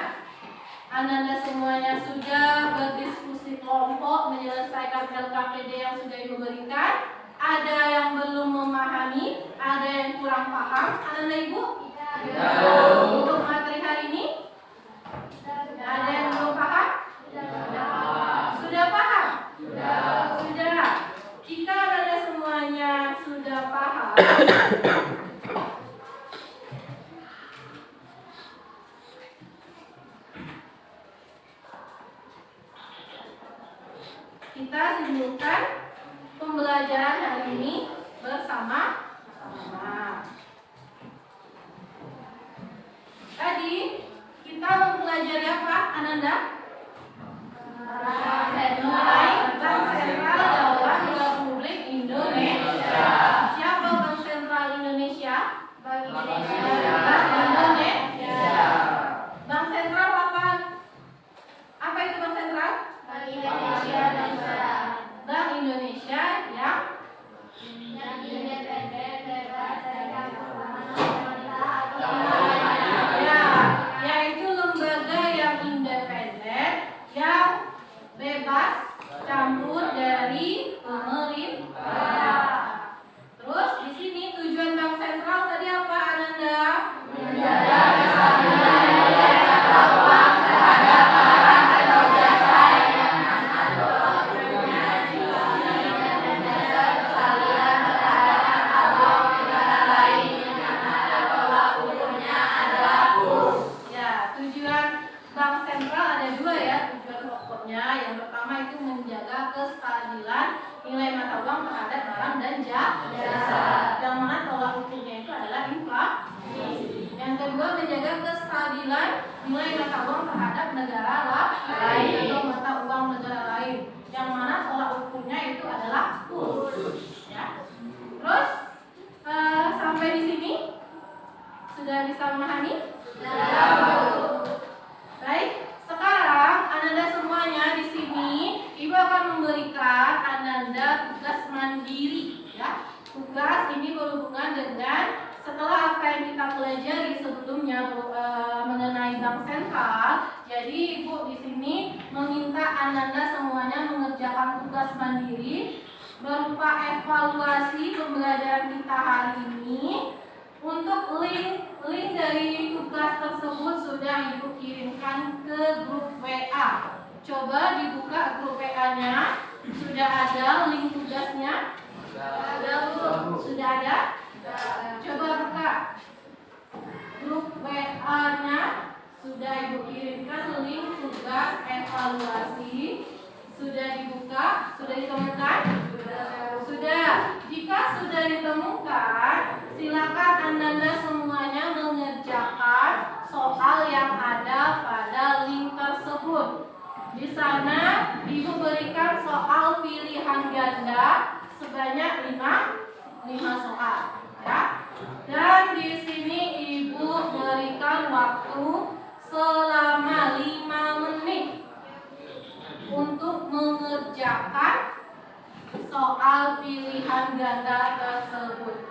Ananda semuanya sudah berdiskusi kelompok menyelesaikan LKPD yang sudah Ibu berikan. Ada yang belum memahami, ada yang kurang paham. Ananda Ibu? Ya. Untuk materi hari ini? Ada yang belum paham? Sudah paham? Sudah. Jika Ananda semuanya sudah paham, kita simpulkan pembelajaran hari ini bersama-sama. Tadi kita mempelajari apa, Ananda? Bank Sentral dalam Republik Indonesia. Siapa Bank Sentral Indonesia? Bank Indonesia. Bank Sentral apa? Apa itu Bank Sentral? Bank Indonesia. Bank Indonesia yang independen, bebas dari pemerintah, yaitu lembaga yang independen, yang bebas campur dari pemerintah. Terus di sini tujuan Bank Sentral tadi apa, Ananda? Menjaga kestabilan nilai mata uang terhadap barang atau jasa yang yang pertama itu menjaga kestabilan nilai mata uang terhadap barang dan jasa. Yang mana tolak ukurnya itu adalah inflasi. Yang kedua menjaga kestabilan nilai mata uang terhadap negara lain atau mata uang negara lain. Yang mana tolak ukurnya itu adalah kurs. Ya. Terus sampai di sini sudah bisa memahami? Baik. Sekarang Ananda semuanya di sini, Ibu akan memberikan Ananda tugas mandiri, ya. Tugas ini berhubungan dengan setelah apa yang kita pelajari sebelumnya mengenai Bank Sentral. Jadi Ibu di sini meminta Ananda semuanya mengerjakan tugas mandiri berupa evaluasi pembelajaran kita hari ini. Untuk link dari tugas tersebut sudah Ibu kirimkan ke grup WA. Coba dibuka grup WA-nya. Sudah ada link tugasnya? Sudah ada? Coba buka grup WA-nya. Sudah Ibu kirimkan link tugas evaluasi. Sudah dibuka? Sudah ditemukan? Sudah. Jika sudah ditemukan, silakan Ananda semuanya mengerjakan soal yang ada pada link tersebut. Di sana Ibu berikan soal pilihan ganda sebanyak 5 soal, ya. Dan di sini Ibu berikan waktu selama 5 menit untuk mengerjakan soal pilihan ganda tersebut.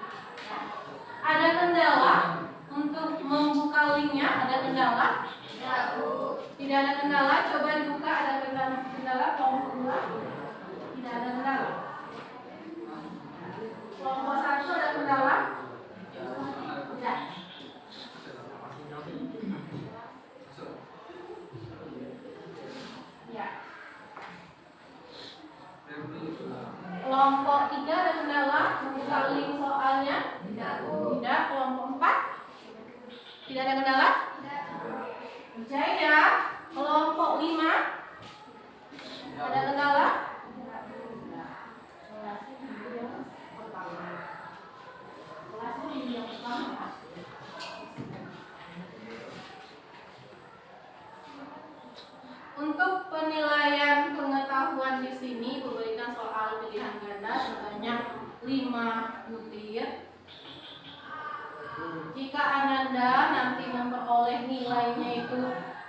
Ada kendala untuk membuka linknya? Ada kendala? Tidak ada kendala. Coba dibuka. Ada kendala? Kelompok 2? Tidak ada kendala. Kelompok 1 ada kendala? Tidak. Ya. Kelompok 3 ada kendala membuka link soalnya? Tidak. Kelompok 4? Tidak ada kendala? Percaya. Kelompok 5 ada kendala? Untuk penilaian pengetahuan di sini berikan soal pilihan ganda sebanyak 5 butir. Jika Ananda nanti memperoleh nilainya itu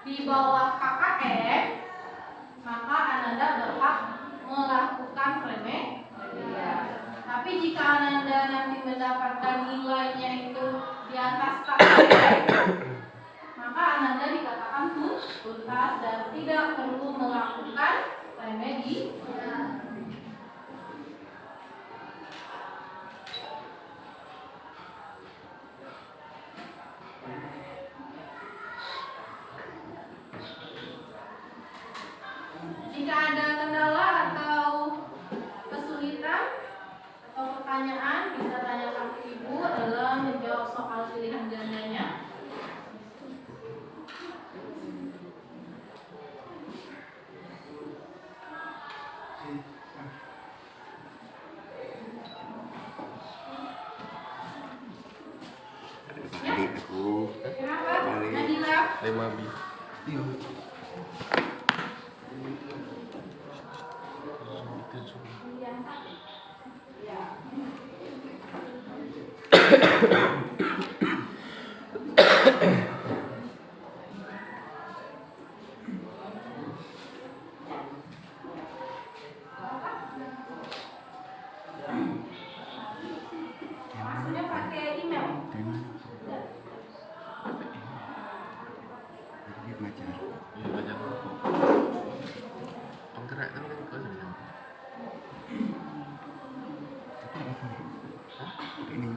di bawah KKM, maka Ananda berhak melakukan remedial. Tapi jika Ananda nanti mendapatkan nilainya itu di atas KKM, maka Ananda dikatakan tuntas dan tidak perlu melakukan remedi. Jika ada kendala atau kesulitan atau pertanyaan, bisa tanyakan ke Ibu dalam menjawab soal pilihan gandanya. Kenapa? Nadila? 5B. Maksudnya pakai email? Iya, belajar. Penggerak kan kan kau sudah. Ini.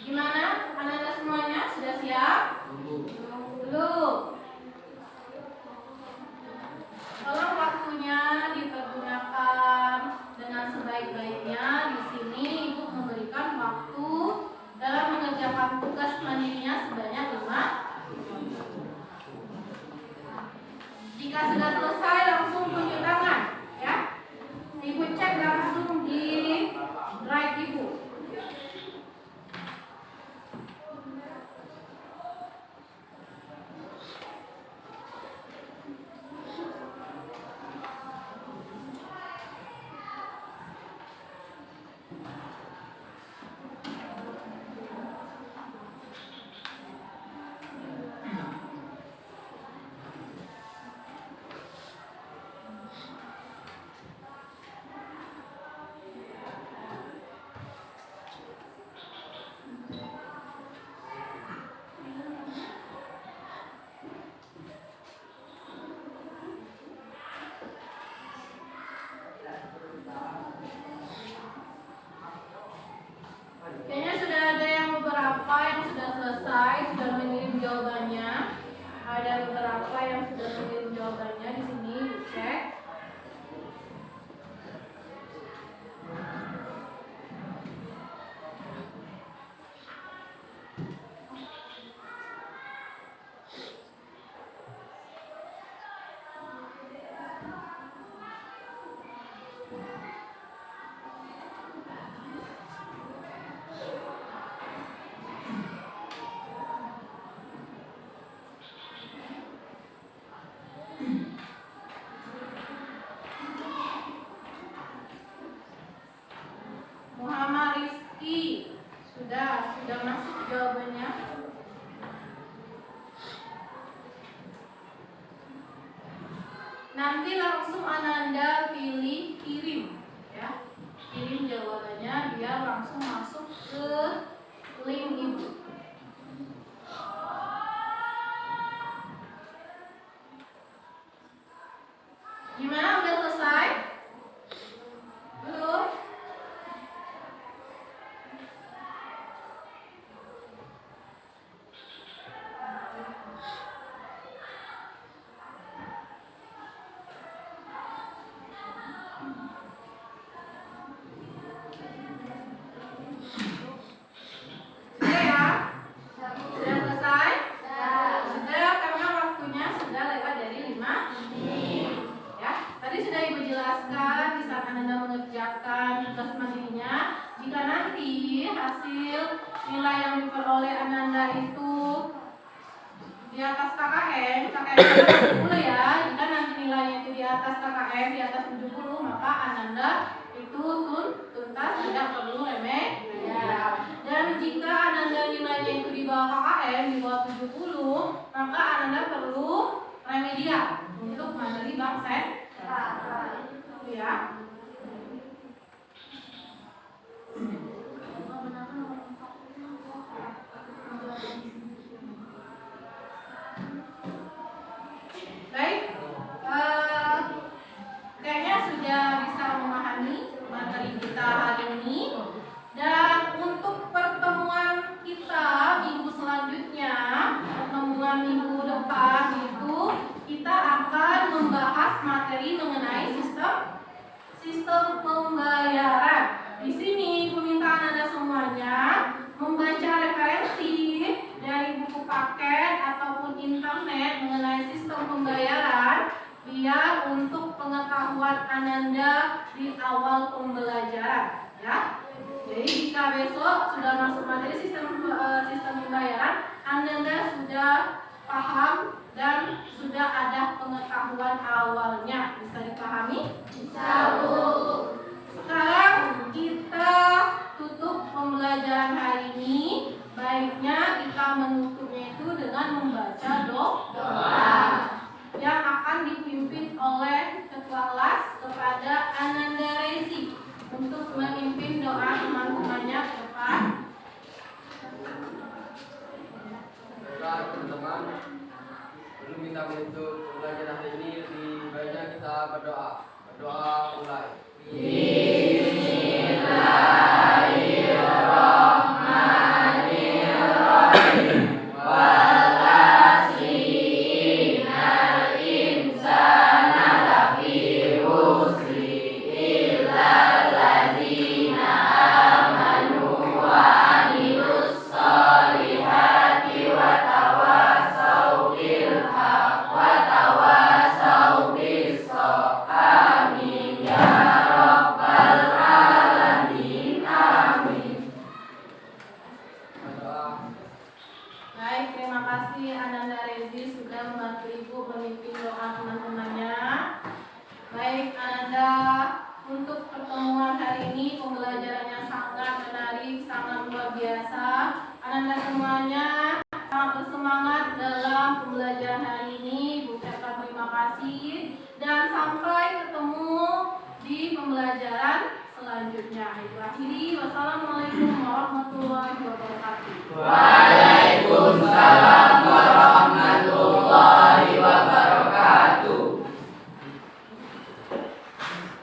Gimana? Anda semuanya sudah siap? Belum. Tolong waktunya dipergunakan dengan sebaik-baiknya. Di sini Ibu memberikan waktu dalam mengerjakan tugas mandirinya sebanyak 5. Jika sudah selesai langsung tunjuk tangan, ya. Ibu cek langsung di drive Ibu. Kayaknya sudah ada yang beberapa yang sudah selesai, sudah mengirim jawabannya. Ada beberapa yang sudah mengirim jawabannya di sini, cek. diperoleh Ananda itu di atas KKM, KKM 70 ya. Jika nanti nilainya itu di atas KKM, di atas 70, maka Ananda itu tuntas, tidak perlu remedial. Dan jika Ananda nilainya itu di bawah KKM, di bawah 70, maka Ananda perlu remedial untuk materi bank sentral. Ya. Baik, kayaknya sudah bisa memahami materi kita hari ini. Dan untuk pertemuan kita minggu selanjutnya, pertemuan minggu depan itu kita akan membahas materi mengenai sistem pembayaran. Di sini permintaan Anda semuanya membaca referensi dari buku paket ataupun internet mengenai sistem pembayaran biar untuk pengetahuan Ananda di awal pembelajaran, ya. Jadi jika besok sudah masuk materi sistem pembayaran, Ananda sudah paham dan sudah ada pengetahuan awalnya. Bisa dipahami? Bisa, Bu. Sekarang kita tutup pembelajaran hari ini. Baiknya kita menutupnya itu dengan membaca doa yang akan dipimpin oleh ketua kelas kepada Ananda Rezi untuk memimpin doa teman-temannya ke depan. Baiklah teman-teman, sebelum kita menutup pembelajaran hari ini, lebih baiknya kita berdoa. Berdoa mulai. Baik, terima kasih Ananda Rezi sudah membantu Ibu memimpin doa teman-temannya. Baik Ananda, untuk pertemuan hari ini pembelajarannya sangat menarik, sangat luar biasa. Ananda semuanya sangat bersemangat dalam pembelajaran hari ini. Ibu ucapkan terima kasih dan sampai ketemu di pembelajaran selanjutnya. Ibu akhiri, wassalamualaikum warahmatullahi wabarakatuh. Waalaikumsalam warahmatullahi wabarakatuh.